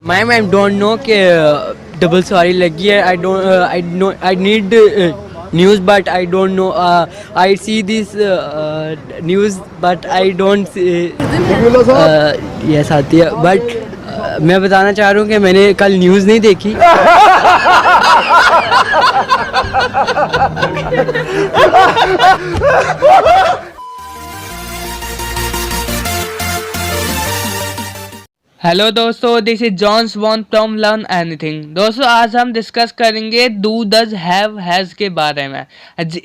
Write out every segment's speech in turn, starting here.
Ma'am I don't know कि double सवारी लगी है. I need news but I don't know. I see this news but I don't. Yes आती है but मैं बताना चाह रहा हूँ कि मैंने कल न्यूज़ नहीं देखी. हेलो दोस्तों, this is John's want from learn anything. दोस्तों, आज हम डिस्कस करेंगे डू डज हैव हैज के बारे में.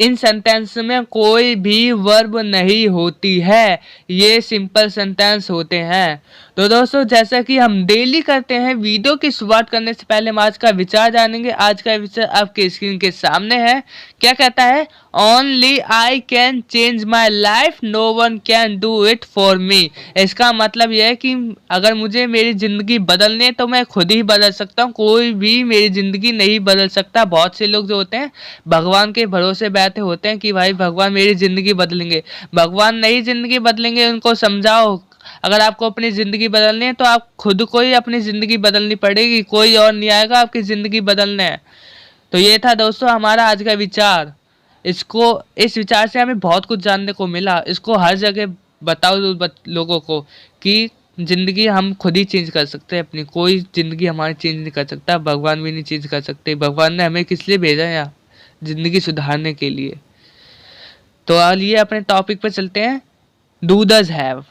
इन सेंटेंस में कोई भी वर्ब नहीं होती है, ये सिंपल सेंटेंस होते हैं. तो दोस्तों, जैसा कि हम डेली करते हैं, वीडियो की शुरुआत करने से पहले हम आज का विचार जानेंगे. आज का विचार आपके स्क्रीन के सामने है. क्या कहता है? Only I can change my life, no one can do it for me. इसका मतलब यह है कि अगर मुझे मेरी ज़िंदगी बदलनी है तो मैं खुद ही बदल सकता हूँ, कोई भी मेरी ज़िंदगी नहीं बदल सकता. बहुत से लोग जो होते हैं भगवान के भरोसे बैठे होते हैं कि भाई भगवान मेरी ज़िंदगी बदलेंगे. भगवान नहीं ज़िंदगी बदलेंगे, उनको समझाओ. अगर आपको अपनी ज़िंदगी बदलनी है तो आप खुद को ही अपनी ज़िंदगी बदलनी पड़ेगी, कोई और नहीं आएगा आपकी ज़िंदगी बदलने. तो ये था दोस्तों हमारा आज का विचार. इस विचार से हमें बहुत कुछ जानने को मिला. इसको हर जगह बताओ लोगों को कि ज़िंदगी हम खुद ही चेंज कर सकते हैं अपनी. कोई ज़िंदगी हमारी चेंज नहीं कर सकता, भगवान भी नहीं चेंज कर सकते. भगवान ने हमें किस लिए भेजा है यहाँ? ज़िंदगी सुधारने के लिए. तो आइए अपने टॉपिक पे चलते हैं. Do does have.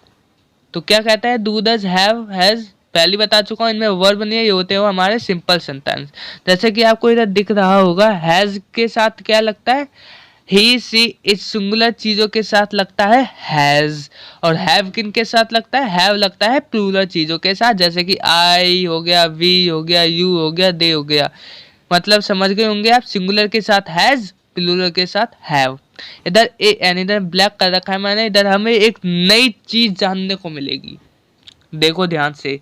तो क्या कहता है? डू डज हैव हैज पहले बता चुका हूँ, इनमें वर्ब नहीं है, ये होते हो हमारे सिंपल सेंटेंस. जैसे कि आपको इधर दिख रहा होगा, हैज के साथ क्या लगता है? ही सी. इस सिंगुलर चीजों के साथ लगता है हैज. और हैव किन के साथ लगता है? हैव लगता है प्लूरल चीजों के साथ, जैसे कि आई हो गया, वी हो गया, यू हो गया, दे हो गया. मतलब समझ गए होंगे आप. सिंगुलर के साथ हैज, प्लूरल के साथ हैव. इधर ए एन इधर ब्लैक कर रखा है मैंने. इधर हमें एक नई चीज जानने को मिलेगी. देखो ध्यान से.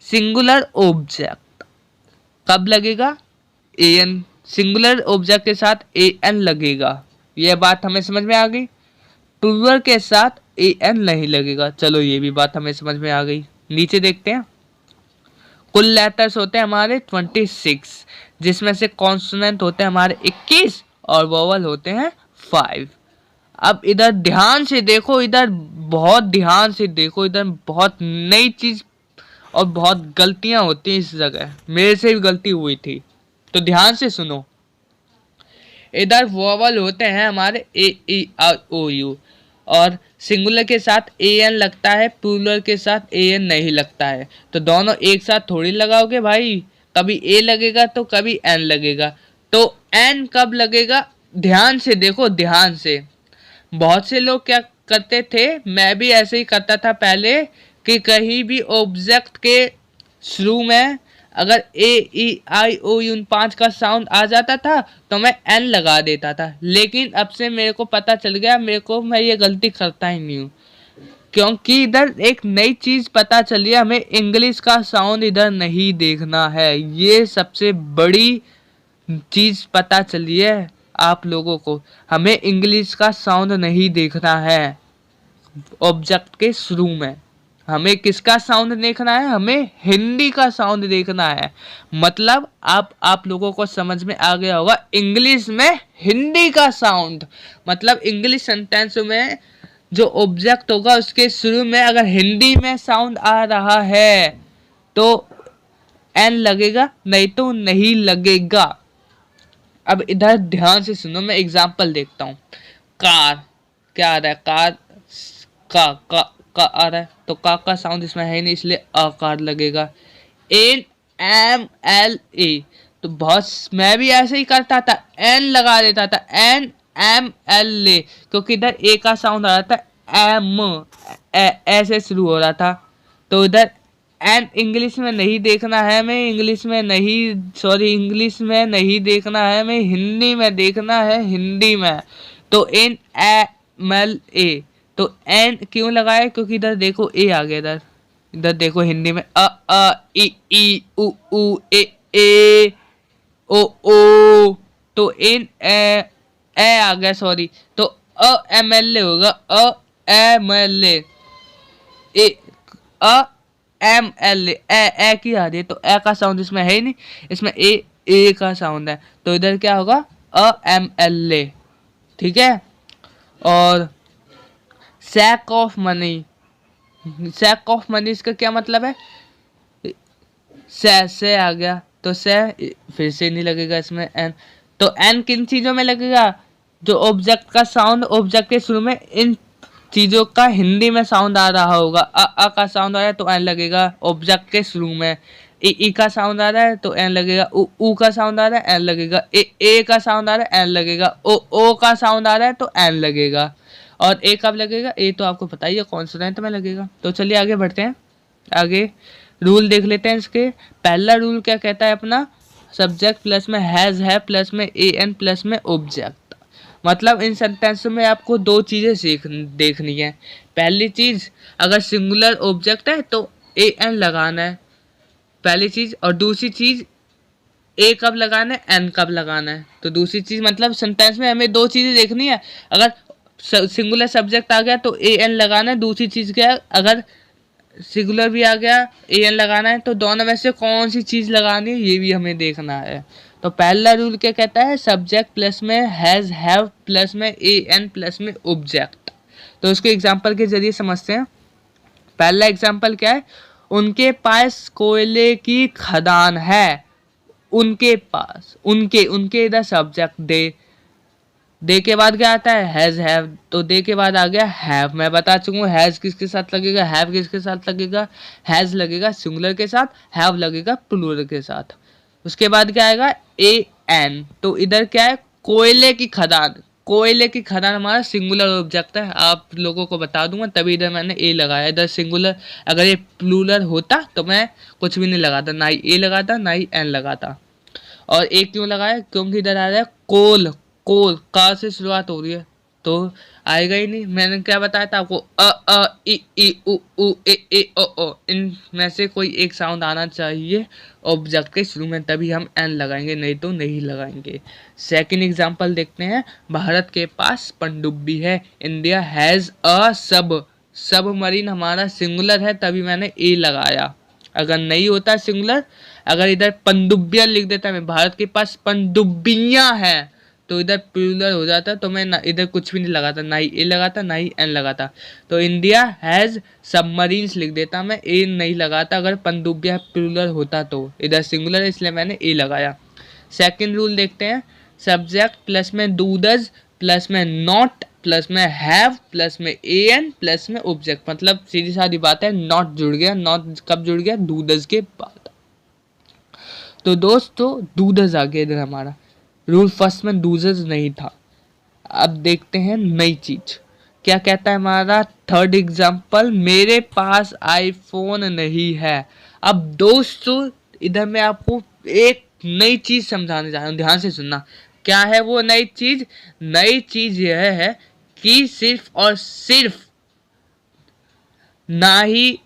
सिंगुलर ऑब्जेक्ट कब लगेगा? A N. सिंगुलर ऑब्जेक्ट के साथ ए एन लगेगा. यह बात हमें समझ में आ गई. प्लूरल के साथ ए एन नहीं लगेगा. चलो ये भी बात हमें समझ में आ गई. नीचे देखते हैं. कुल लेटर्स होते हैं हमारे 26, जिसमें से कॉन्सोनेंट होते हैं हमारे 21 और वोवल होते हैं 5. अब इधर ध्यान से देखो, इधर बहुत ध्यान से देखो. इधर बहुत नई चीज और बहुत गलतियां होती हैं इस जगह. मेरे से भी गलती हुई थी, तो ध्यान से सुनो. इधर वोवल होते हैं हमारे ए ई आर ओ यू, और सिंगुलर के साथ ए एन लगता है, प्लूरल के साथ ए एन नहीं लगता है. तो दोनों एक साथ थोड़ी लगाओगे भाई. कभी ए लगेगा तो कभी एन लगेगा. तो एन कब लगेगा? ध्यान से देखो, ध्यान से. बहुत से लोग क्या करते थे, मैं भी ऐसे ही करता था पहले, कि कहीं भी ऑब्जेक्ट के शुरू में अगर ए ई आई ओ यू 5 का साउंड आ जाता था तो मैं एन लगा देता था. लेकिन अब से मेरे को पता चल गया, मैं ये गलती करता ही नहीं हूँ, क्योंकि इधर एक नई चीज पता चली है. हमें इंग्लिश का साउंड इधर नहीं देखना है. ये सबसे बड़ी चीज पता चली है आप लोगों को. हमें इंग्लिश का साउंड नहीं देखना है ऑब्जेक्ट के शुरू में. हमें किसका साउंड देखना है? हमें हिंदी का साउंड देखना है. मतलब आप लोगों को समझ में आ गया होगा, इंग्लिश में हिंदी का साउंड. मतलब इंग्लिश सेंटेंस में जो ऑब्जेक्ट होगा उसके शुरू में अगर हिंदी में साउंड आ रहा है तो एन लगेगा, नहीं तो नहीं लगेगा. अब इधर ध्यान से सुनो, मैं एग्जांपल देखता हूँ. कार. क्या आ रहा है? कार. का आ रहा है, तो का साउंड इसमें है नहीं, इसलिए आकार लगेगा. N M L A. तो बहुत मैं भी ऐसे ही करता था, एन लगा देता था, एन एम एल ए, क्योंकि इधर ए का साउंड आ रहा था. एम ऐसे शुरू हो रहा था. तो इधर एन इंग्लिश में नहीं देखना है हमें, इंग्लिश में नहीं देखना है हमें, हिंदी में देखना है, हिंदी में. तो एन एम एल ए. तो एन क्यों लगाए? क्योंकि इधर देखो ए आ गया. इधर देखो हिंदी में ई उ ए ओ. तो एन ए आ गया, सॉरी. तो एम एल ए होगा, एम एल ए. AML ए की आ रही है, तो ए का साउंड इसमें है ही नहीं, इसमें ए का साउंड है, तो इधर क्या होगा AMLA, ठीक है। और sack of money, sack of money इसका क्या मतलब है, से आ गया तो से फिर से नहीं लगेगा इसमें एन, तो एन किन चीज़ों में लगेगा, जो ऑब्जेक्ट का साउंड ऑब्जेक्ट के शुरू में इन चीज़ों का हिंदी में साउंड आ रहा होगा, अ का साउंड आ रहा है तो एन लगेगा ऑब्जेक्ट के शुरू में, ई का साउंड आ रहा है तो एन लगेगा, ऊ का साउंड आ रहा है एन लगेगा, ए का साउंड आ रहा है एन लगेगा, ओ का साउंड आ रहा है तो एन लगेगा। और ए कब लगेगा, ए तो आपको पता ही है कॉन्सोनेंट में लगेगा। तो चलिए आगे बढ़ते हैं, आगे रूल देख लेते हैं इसके। पहला रूल क्या कहता है अपना, सब्जेक्ट प्लस में हैज है प्लस में एन प्लस में ऑब्जेक्ट। मतलब इन सेंटेंस में आपको दो चीज़ें देखनी है। पहली चीज़, अगर सिंगुलर ऑब्जेक्ट है तो एन लगाना है, पहली चीज़। और दूसरी चीज़, ए कब लगाना है एन कब लगाना है। तो दूसरी चीज़ मतलब सेंटेंस में हमें दो चीज़ें देखनी है, अगर सिंगुलर सब्जेक्ट आ गया तो ए एन लगाना है, दूसरी चीज़ क्या है, अगर सिंगुलर भी आ गया ए एन लगाना है, तो दोनों में से कौन सी चीज़ लगानी है ये भी हमें देखना है। तो पहला रूल क्या कहता है, सब्जेक्ट प्लस में हैज़ हैव प्लस में ए एन प्लस में ऑब्जेक्ट। तो उसको एग्जांपल के जरिए समझते हैं। पहला एग्जांपल क्या है, उनके पास कोयले की खदान है, उनके पास, उनके इधर सब्जेक्ट दे के बाद क्या आता है, हैज हैव, तो दे के बाद आ गया हैव। मैं बता चुका हूँ हैज किसके साथ लगेगा, हैव किसके साथ लगेगा, हैज लगेगा सिंगुलर के साथ, हैव लगेगा प्लूरल के साथ। उसके बाद क्या आएगा ए एन, तो इधर क्या है, कोयले की खदान, कोयले की खदान हमारा सिंगुलर ऑब्जेक्ट है, आप लोगों को बता दूंगा, तभी इधर मैंने ए लगाया। इधर सिंगुलर, अगर ये प्लूरल होता तो मैं कुछ भी नहीं लगाता, ना ही ए लगाता ना ही एन लगाता। और ए क्यों लगाया, क्योंकि इधर आ रहा है कोल, कोल का से शुरुआत हो रही है तो आएगा ही नहीं। मैंने क्या बताया था आपको, ई उ ए ओ, इनमें से कोई एक साउंड आना चाहिए ऑब्जेक्ट के शुरू में, तभी हम एन लगाएंगे, नहीं तो नहीं लगाएंगे। सेकंड एग्जांपल देखते हैं, भारत के पास पनडुब्बी है, इंडिया हैज़ अ सबमरीन हमारा सिंगुलर है, तभी मैंने ए लगाया। अगर नहीं होता सिंगुलर, अगर इधर पनडुब्बियां लिख देता मैं, भारत के पास पनडुब्बियां हैं, तो इधर प्लूरल हो जाता, तो मैं इधर कुछ भी नहीं लगाता, ना ही ए लगाता ना ही एन लगाता। तो इंडिया हैज़ सबमरीन्स लिख देता मैं, ए नहीं लगाता। अगर पनडुब्बियां प्लूरल होता तो, इधर सिंगुलर है इसलिए मैंने ए लगाया। सेकंड रूल देखते हैं, सब्जेक्ट प्लस में डूडज प्लस में नॉट प्लस में हैव प्लस में ए एन प्लस में ऑब्जेक्ट। मतलब सीधी सादी बात है, नॉट जुड़ गया, नॉट कब जुड़ गया, डूडज के बाद। तो दोस्तों डूडज आ गया इधर हमारा, रूल फर्स्ट में डूडज नहीं था। अब देखते हैं नई चीज क्या कहता है हमारा थर्ड एग्जाम्पल, मेरे पास आईफोन नहीं है। अब दोस्तों इधर मैं आपको एक नई चीज समझाने जा रहा हूँ, ध्यान से सुनना। क्या है वो नई चीज, नई चीज यह है कि सिर्फ और सिर्फ ना ही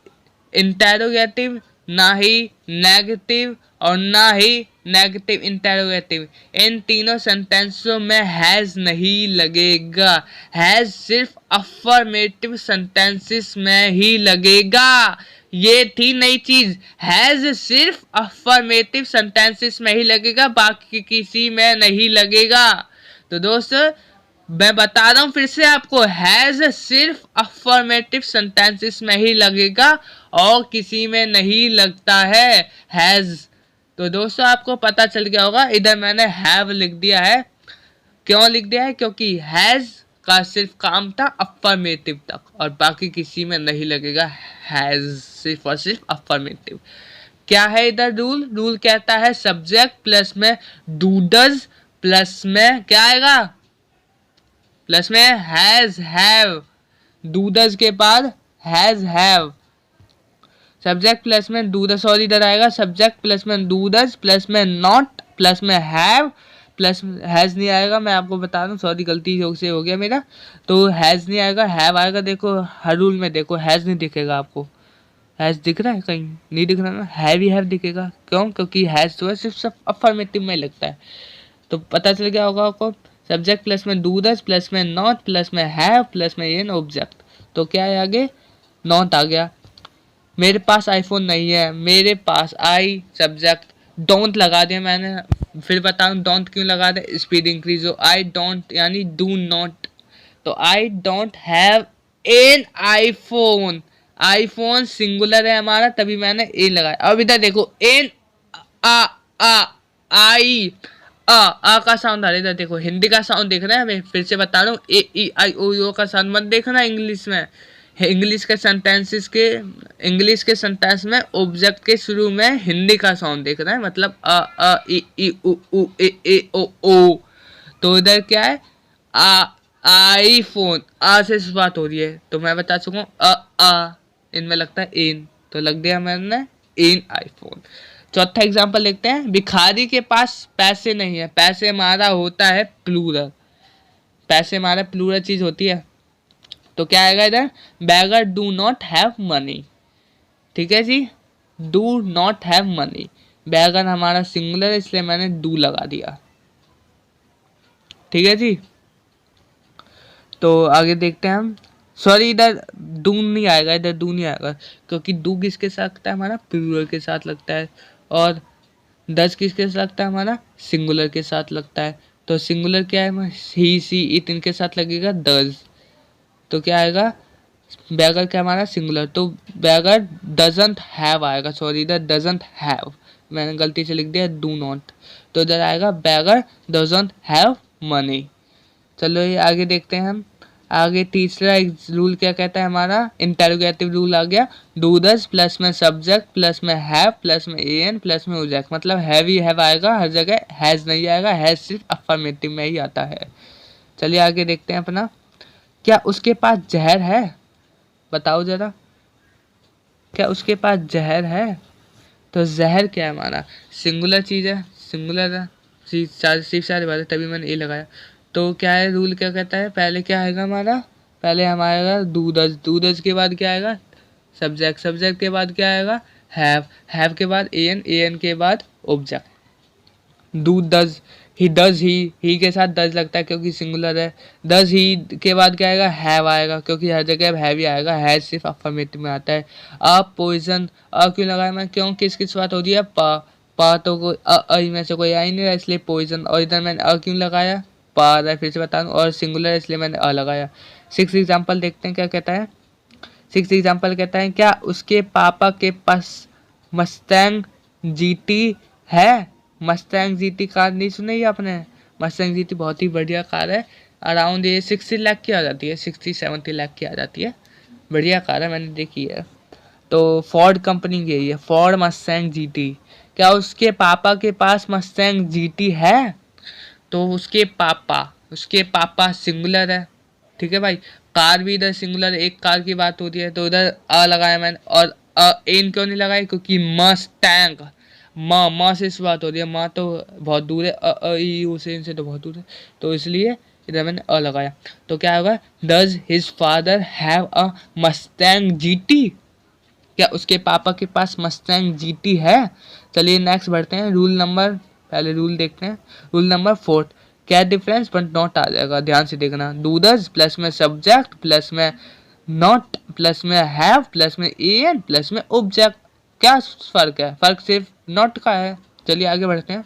इंटेरोगेटिव, ना ही नेगेटिव और ना ही नेगेटिव इंटेरोगेटिव, इन तीनों सेंटेंसों में हैज नहीं लगेगा। हैज सिर्फ अफर्मेटिव सेंटेंसेस में ही लगेगा। ये थी नई चीज, हैज सिर्फ अफर्मेटिव सेंटेंसेस में ही लगेगा, बाकी किसी में नहीं लगेगा। तो दोस्तों मैं बता रहा हूँ फिर से आपको, हैज सिर्फ अफर्मेटिव सेंटेंसेस में ही लगेगा और किसी में नहीं लगता है हैज। तो दोस्तों आपको पता चल गया होगा, इधर मैंने हैव लिख दिया है। क्यों लिख दिया है, क्योंकि हैज का सिर्फ काम था अफर्मेटिव तक और बाकी किसी में नहीं लगेगा हैज, सिर्फ और सिर्फ अफर्मेटिव। क्या है इधर रूल, रूल कहता है सब्जेक्ट प्लस में डूडज प्लस में क्या आएगा, प्लस में हैज हैव, डूडज के बाद हैज हैव, सब्जेक्ट प्लस में डूडज, सॉरी इधर आएगा सब्जेक्ट प्लस में डूडज प्लस में नॉट प्लस में हैव प्लस हैज नहीं आएगा, मैं आपको बता दूं, सॉरी गलती से हो गया मेरा। तो हैज नहीं आएगा, हैव आएगा। देखो हर रूल में देखो हैज नहीं दिखेगा आपको, हैज दिख रहा है कहीं, नहीं दिख रहा ना, हैव ही हैव दिखेगा। क्यों, क्योंकि हैज तो है सिर्फ अफर्मेटिव में लगता है। तो पता चल गया होगा आपको, सब्जेक्ट प्लस में डूडज प्लस में नॉट प्लस में हैव प्लस में एन ऑब्जेक्ट। तो क्या है आगे, नॉट आ गया। मेरे पास आईफोन नहीं है, मेरे पास आई सब्जेक्ट डोंट लगा दिया मैंने, फिर बताऊँ डोंट क्यों लगा दिया, स्पीड इंक्रीज हो, आई डोंट यानी डू नॉट, तो I don't have an iPhone, iPhone singular है हमारा तभी मैंने ए लगाया। अब इधर देखो एन आ आ आई आ का साउंड आ रहा है, इधर देखो हिंदी का साउंड देख रहे हैं हमें, फिर से बता रहा हूँ ए ई आई ओ यू का साउंड मत देखना इंग्लिश में। इंग्लिश के सेंटेंस में ऑब्जेक्ट के शुरू में हिंदी का साउंड देख रहे हैं, मतलब अ ई उ ए ओ। तो इधर क्या है आ आईफोन, आ से शुरुआत हो रही है, तो मैं बता चुका हूँ आ इनमें लगता है एन, तो लग दिया मैंने एन आईफोन। चौथा एग्जांपल देखते हैं, भिखारी के पास पैसे नहीं है, पैसे हमारा होता है प्लूरल, पैसे हमारा प्लूरल चीज होती है, तो क्या आएगा इधर beggar do not have money, ठीक है जी, do not have money, beggar हमारा सिंगुलर है इसलिए मैंने डू लगा दिया, ठीक है जी। तो आगे देखते हैं हम, सॉरी इधर डू नहीं आएगा, इधर डू नहीं आएगा क्योंकि डू किसके साथ लगता है हमारा प्लूरल के साथ लगता है, और डज किसके साथ लगता है हमारा सिंगुलर के साथ लगता है, तो सिंगुलर क्या है ही सी इट इनके साथ लगेगा डज, तो क्या आएगा बैगर क्या हमारा सिंगुलर, तो बैगर डजंट हैव आएगा, सॉरी इधर डजंट हैव मैंने गलती से लिख दिया डू नॉट, तो इधर आएगा बैगर डजंट हैव मनी। चलो ये आगे देखते हैं हम, आगे तीसरा रूल क्या कहता है हमारा इंटेरोगेटिव रूल आ गया, डू दस प्लस में सब्जेक्ट प्लस में हैव प्लस में एन प्लस में ऑब्जेक्ट, मतलब हैव ही हैव आएगा हर जगह, हैज नहीं आएगा, हैज सिर्फ अफर्मेटिव में ही आता है। चलिए आगे देखते हैं अपना, क्या उसके पास जहर है, बताओ जरा क्या उसके पास जहर है, तो जहर क्या है हमारा सिंगुलर चीज़ है, सिंगुलर है, सिर्फ सारे बात है तभी मैंने ए लगाया। तो क्या है रूल क्या कहता है, पहले क्या आएगा हमारा, पहले हमारा दूधज के बाद क्या आएगा सब्जेक्ट, सब्जेक्ट के बाद क्या आएगा हैव के बाद एन के बाद ऑब्जेक्ट, डज ही के साथ डज लगता है क्योंकि सिंगुलर है, डज ही के बाद क्या आएगा हैव आएगा क्योंकि हर जगह हैव ही आएगा, हैज सिर्फ अफर्मेटिव में आता है। पॉइजन क्यों लगाया मैं, क्यों किसकी शुरुआत हो रही है पा तो कोई में से कोई आ ही नहीं रहा इसलिए पॉइजन, और इधर मैंने क्यों लगाया पा रहा है फिर से बता दूं, और सिंगुलर है इसलिए मैंने लगाया। 6 एग्जाम्पल देखते हैं क्या कहता है, 6 एग्जाम्पल कहता है क्या उसके पापा के पास मस्टैंग जीटी है, मस्टैंग जीटी कार नहीं सुनी आपने, मस्टैंग जीटी बहुत ही बढ़िया कार है, अराउंड ये 60 लाख की आ जाती है, 60-70 लाख की आ जाती है, बढ़िया कार है मैंने देखी है। तो फोर्ड कंपनी की है फोर्ड मस्टैंग जीटी, क्या उसके पापा के पास मस्टैंग जीटी है, तो उसके पापा सिंगुलर है, ठीक है भाई, कार भी इधर सिंगुलर एक कार की बात होती है तो इधर लगाया मैंने, और एन क्यों नहीं लगाई क्योंकि मस्टैंग माँ से शुरुआत हो रही है, माँ तो बहुत दूर है से इनसे तो बहुत दूर है, तो इसलिए इधर मैंने लगाया। तो क्या होगा does his father have a Mustang GT, क्या उसके पापा के पास मस्टैंग जीटी है। चलिए नेक्स्ट बढ़ते हैं, पहले रूल देखते हैं, रूल नंबर 4, क्या डिफरेंस बट नॉट आ जाएगा, ध्यान से देखना, डूडज प्लस में सब्जेक्ट प्लस में नॉट प्लस में हैव प्लस में एन प्लस में ऑब्जेक्ट, क्या फर्क है, फर्क सिर्फ नॉट का है। चलिए आगे बढ़ते हैं,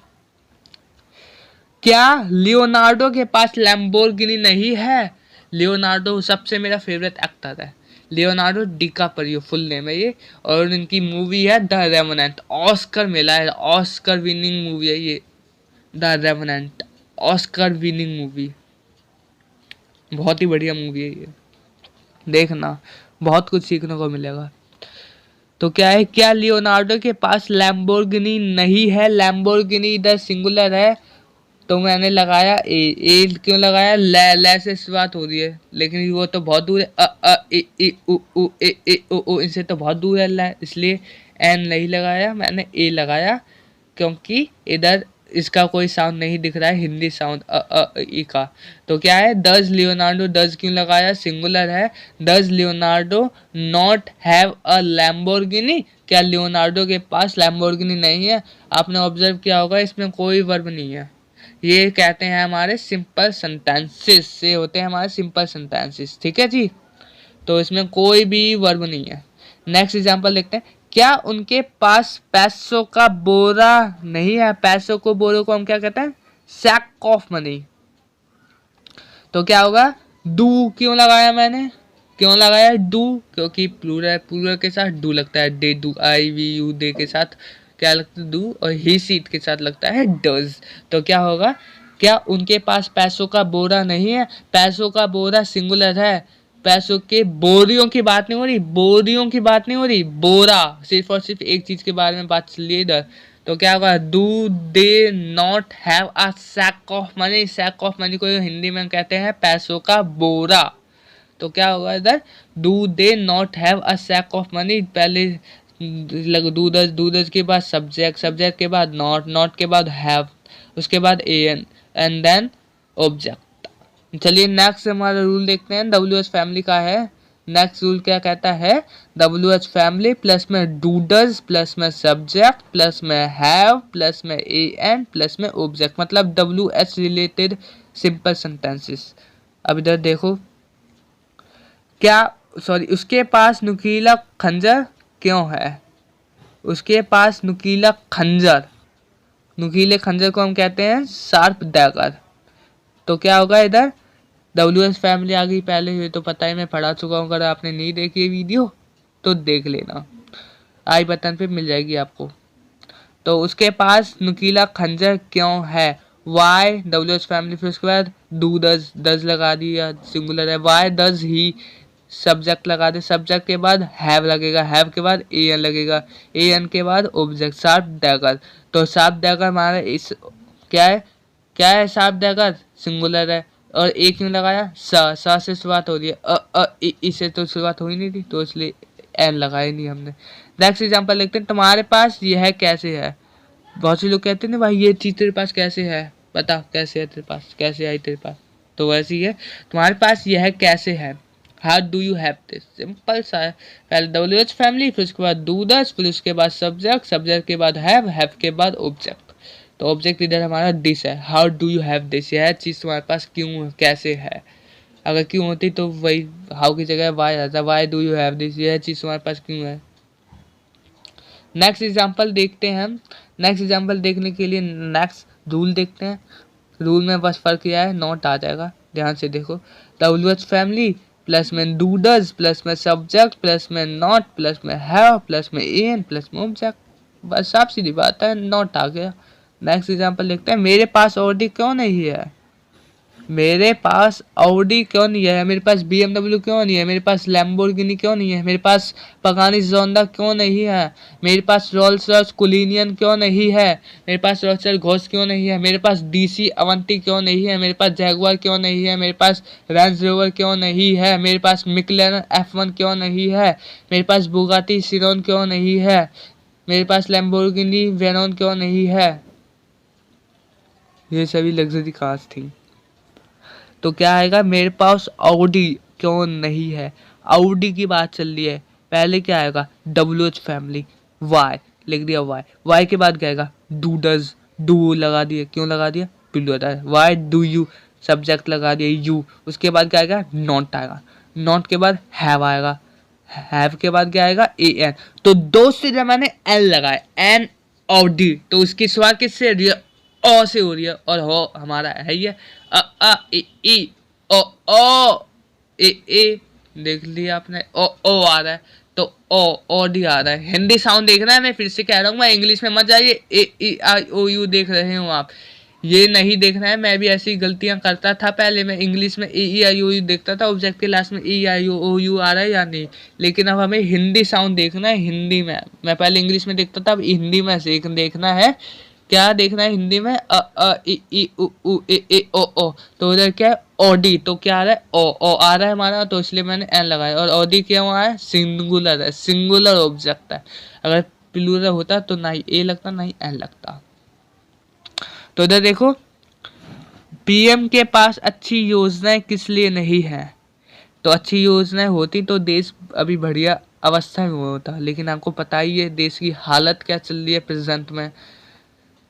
क्या लियोनार्डो के पास लैम्बोर्गिनी नहीं है, लियोनार्डो सबसे मेरा फेवरेट एक्टर है, लियोनार्डो डिकाप्रियो फुल नेम है ये, और इनकी मूवी है द रेवेनेंट, ऑस्कर मिला है, ऑस्कर विनिंग मूवी है ये the revenant, Oscar winning movie, बहुत ही बढ़िया मूवी है ये, देखना बहुत कुछ सीखने को मिलेगा। तो क्या है क्या लियोनार्डो के पास लैम्बोर्गिनी नहीं है, लैम्बोर्गिनी इधर सिंगुलर है तो मैंने लगाया ए क्यों लगाया, ले से शुरुआत हो रही है लेकिन वो तो बहुत दूर है, ओ इनसे तो बहुत दूर है इसलिए एन नहीं लगाया, मैंने ए लगाया क्योंकि इधर इसका कोई साउंड नहीं दिख रहा है हिंदी साउंड ई का। तो क्या है डज लियोनार्डो, डज क्यों लगाया सिंगुलर है, does Leonardo not have a Lamborghini, क्या लियोनार्डो के पास लैम्बोर्गिनी नहीं है, आपने ऑब्जर्व किया होगा इसमें कोई वर्ब नहीं है, ये कहते हैं हमारे सिंपल सेंटेंसेस से होते हैं हमारे सिंपल सेंटेंसेस, ठीक है जी, तो इसमें कोई भी वर्ब नहीं है, नेक्स्ट एग्जांपल देखते हैं, क्या उनके पास पैसों का बोरा नहीं है। पैसों को, बोरों को हम क्या कहते हैं, सैक ऑफ मनी। तो क्या होगा, डू क्यों लगाया मैंने, क्यों लगाया डू, क्योंकि प्लूरल, प्लूरल के साथ डू लगता है, they do, I we you, they के साथ क्या लगता है डू, और ही सीट के साथ लगता है डज। तो क्या होगा, क्या उनके पास पैसों का बोरा नहीं है। पैसों का बोरा सिंगुलर है, पैसों के बोरियों की बात नहीं हो रही, बोरियों की बात नहीं हो रही, बोरा, सिर्फ और सिर्फ एक चीज के बारे में बात चल रही है इधर। तो क्या होगा, do they not have a sack of money. Sack of money को हिंदी में कहते हैं पैसों का बोरा। तो क्या होगा इधर, do they not have a sack of money. पहले डू दज के बाद सब्जेक्ट, सब्जेक्ट के बाद नॉट, नॉट के बाद हैव, उसके बाद एन, एंड देन ऑब्जेक्ट। चलिए नेक्स्ट हमारा रूल देखते हैं, डब्ल्यू एच फैमिली का है। नेक्स्ट रूल क्या कहता है, डब्ल्यू एच फैमिली प्लस में डू डज प्लस में सब्जेक्ट प्लस में हैव प्लस में ए एन प्लस में ऑब्जेक्ट, मतलब W H related simple sentences. अब इधर देखो, क्या, सॉरी, उसके पास नुकीला खंजर क्यों है। उसके पास नुकीला खंजर, नुकीले खंजर को हम कहते हैं शार्प डैगर। तो क्या होगा इधर, डब्ल्यू एस फैमिली आ गई पहले, ये तो पता ही, मैं पढ़ा चुका हूँ। अगर आपने नहीं देखी वीडियो तो देख लेना, आई बटन पे मिल जाएगी आपको। तो उसके पास नुकीला खंजर क्यों है, वाई, डब्ल्यू एच फैमिली, फिर उसके बाद डू डज, डज लगा दिया, सिंगुलर है, वाई डज ही, सब्जेक्ट लगा दे, सब्जेक्ट के बाद हैव लगेगा, हैव के बाद ए एन लगेगा, ए एन के बाद ऑब्जेक्ट, शार्प डैगर। तो शार्प डैगर हमारा इस क्या है, क्या है शार्प डैगर, सिंगुलर है, और ए क्यों लगाया, सा से शुरुआत हो रही है, इससे तो शुरुआत हो ही नहीं थी, तो इसलिए एन लगाया नहीं हमने। नेक्स्ट एग्जांपल देखते हैं, तुम्हारे पास यह कैसे है। बहुत से लोग कहते हैं ना भाई ये चीज तेरे पास कैसे है, बता कैसे है तेरे पास, कैसे आई तेरे पास। तो वैसे ही है, तुम्हारे पास यह कैसे है, how do you have this, simple सा है। पहले डब्ल्यू एच फैमिली, फिर उसके बाद डू दस, फिर उसके बाद सब्जेक्ट, सब्जेक्ट के बाद हैव के बाद ऑब्जेक्ट। तो ऑब्जेक्ट इधर हमारा दिस है, how do you have this, यह चीज़ तुम्हारे पास क्यों, कैसे है। अगर क्यों होती तो वही हाउ की जगह वाई आता, why do you have this, यह चीज़ तुम्हारे पास क्यों है। नेक्स्ट एग्जाम्पल देखते हैं हम। नेक्स्ट एग्जाम्पल देखने के लिए नेक्स्ट रूल देखते हैं। रूल में बस फर्क यह है, नॉट आ जाएगा, ध्यान से देखो, डब्ल्यू एच फैमिली प्लस में डू डज प्लस में सब्जेक्ट प्लस में नॉट प्लस में हैव प्लस में एन प्लस में ऑब्जेक्ट, बस साफ सीधी बात है, नॉट आ गया। नेक्स्ट एग्जाम्पल देखते हैं, मेरे पास ऑडी क्यों नहीं है। मेरे पास ऑडी क्यों नहीं है, मेरे पास BMW क्यों नहीं है, मेरे पास लैम्बोर्गिनी क्यों नहीं है, मेरे पास पगानी जोंडा क्यों नहीं है, मेरे पास रोल्स रॉयस कुलीनियन क्यों नहीं है, मेरे पास रोचर घोष क्यों नहीं है, मेरे पास DC अवंती क्यों नहीं है, मेरे पास जैगुआर क्यों नहीं है, मेरे पास रेंज रोवर क्यों नहीं है, मेरे पास मिकलेरन F1 क्यों नहीं है, मेरे पास बुगाटी सिरोन क्यों नहीं है, मेरे पास लैम्बोर्गिनी वेरोन क्यों नहीं है। ये सभी लग्जरी कार्स थी। तो क्या आएगा, मेरे पास ऑडी क्यों नहीं है, ऑडी की बात चल रही है। पहले क्या आएगा, डब्ल्यू एच फैमिली, वाई लिख दिया, वाई के बाद क्या आएगा, डू डज, डू लगा दिया, क्यों लगा दिया, वाई डू यू, सब्जेक्ट लगा दिया यू, उसके बाद क्या आएगा, नॉट आएगा, नॉट के बाद हैव आएगा, हैव के बाद क्या आएगा, ए एन। तो दो से जब मैंने एन लगाया, एन और डी, तो उसकी शुरुआत किससे, ओ से हो रही है, और हो हमारा है ये अ ई ओ ए, देख लिया आपने, ओ आ रहा है, तो ओ डी आ रहा है। हिंदी साउंड देखना है, मैं फिर से कह रहा हूँ, मैं इंग्लिश में मत जाइए, ए आई ओ यू देख रहे हो आप, ये नहीं देखना है। मैं भी ऐसी गलतियां करता था पहले, मैं इंग्लिश में ए आई ओ यू देखता था, ऑब्जेक्ट के लास्ट में ए आई ओ यू आ रहा है या नहीं, लेकिन अब हमें हिंदी साउंड देखना है, हिंदी में। मैं पहले इंग्लिश में देखता था, अब हिंदी में देखना है। क्या देखना है हिंदी में, ई उ ए ओ। तो उधर क्या है, ओडी, तो क्या आ रहा है, ओ आ रहा है हमारा, तो इसलिए मैंने एन लगाया। और ओडी क्या हुआ है, सिंगुलर है, सिंगुलर ऑब्जेक्ट है। अगर प्लूरल होता तो ना ही ए लगता ना ही एन लगता। तो इधर देखो, पीएम के पास अच्छी योजनाएं किस लिए नहीं है। तो अच्छी योजनाएं होती तो देश अभी बढ़िया अवस्था में होता, लेकिन आपको पता ही है देश की हालत क्या चल रही है प्रेजेंट में।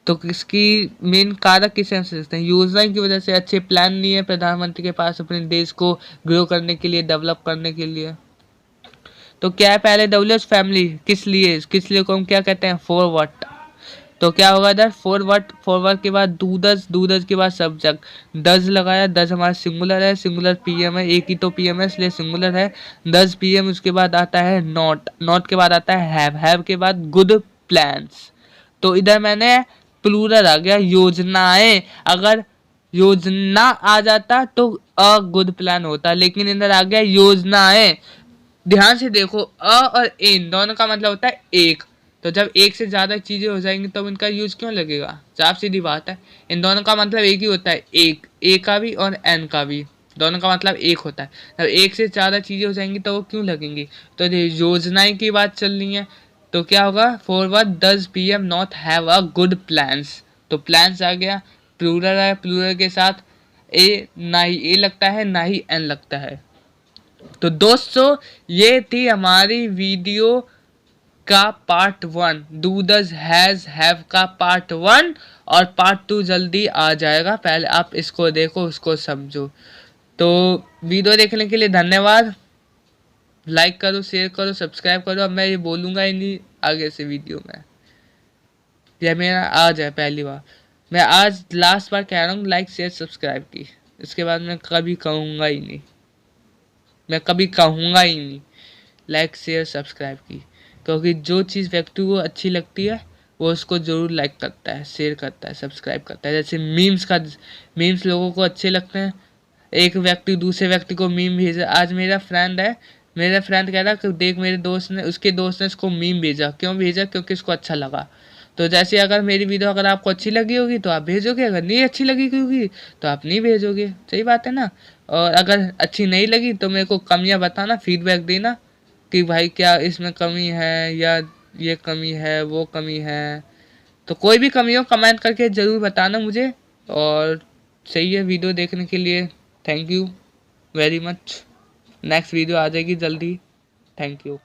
तो किसकी मेन कारक किसे हम सकते हैं, योजना की वजह से। अच्छे प्लान नहीं है प्रधानमंत्री के पास अपने देश को ग्रो करने के लिए, डेवलप करने के लिए। तो क्या है पहले डब्ल्यू फैमिली, किस लिए को हम क्या कहते हैं, फॉरवर्ड। तो क्या होगा इधर फॉरवर्ड के बाद डू डज के बाद सब्जेक्ट, डज लगाया, डज हमारा सिंगुलर है, सिंगुलर पीएम है, एक ही तो पीएम है इसलिए सिंगुलर है, डज पीएम। उसके बाद आता है नॉट के बाद आता है हैव के बाद गुड प्लान्स। तो इधर मैंने प्लूरल आ गया योजनाएं, अगर योजना आ जाता तो अ गुड प्लान होता, लेकिन इधर आ गया योजनाएं। ध्यान से देखो, अ और इन दोनों का मतलब होता है एक। तो जब एक से ज्यादा चीजें हो जाएंगी तब इनका यूज क्यों लगेगा, साफ सीधी बात है। इन दोनों का मतलब एक ही होता है, एक, ए का भी और एन का भी, दोनों का मतलब एक होता है। जब एक से ज्यादा चीजें हो जाएंगी तो वो क्यों लगेंगी। तो योजनाएं की बात चल रही है, तो क्या होगा, forward does PM not have a good plans. तो प्लान्स आ गया, प्लूरल है, प्लूरल के साथ ए, ना ही ए लगता है ना ही एन लगता है। तो दोस्तों ये थी हमारी वीडियो का part 1, do does has have का पार्ट 1, और पार्ट 2 जल्दी आ जाएगा। पहले आप इसको देखो, उसको समझो। तो वीडियो देखने के लिए धन्यवाद। लाइक करो, शेयर करो, सब्सक्राइब करो। अब मैं ये बोलूँगा ही नहीं आगे से वीडियो में, यह मेरा आज है पहली बार। मैं आज लास्ट बार कह रहा हूँ लाइक शेयर सब्सक्राइब की, इसके बाद मैं कभी कहूँगा ही नहीं, मैं कभी कहूँगा ही नहीं लाइक शेयर सब्सक्राइब की। क्योंकि जो चीज़ व्यक्ति को अच्छी लगती है वो उसको ज़रूर लाइक करता है, शेयर करता है, सब्सक्राइब करता है। जैसे मीम्स लोगों को अच्छे लगते हैं। एक व्यक्ति दूसरे व्यक्ति को मीम भेजा, आज मेरा फ्रेंड कह रहा कि देख मेरे दोस्त ने, उसके दोस्त ने इसको मीम भेजा। क्यों भेजा, क्योंकि इसको अच्छा लगा। तो जैसे अगर मेरी वीडियो अगर आपको अच्छी लगी होगी तो आप भेजोगे, अगर नहीं अच्छी लगी होगी तो आप नहीं भेजोगे, सही बात है ना। और अगर अच्छी नहीं लगी तो मेरे को कमियां बताना, फीडबैक देना कि भाई क्या इसमें कमी है, या ये कमी है, वो कमी है। तो कोई भी कमी हो कमेंट करके ज़रूर बताना मुझे। और सही है, वीडियो देखने के लिए thank you very much. Next video आ जाएगी जल्दी। Thank you.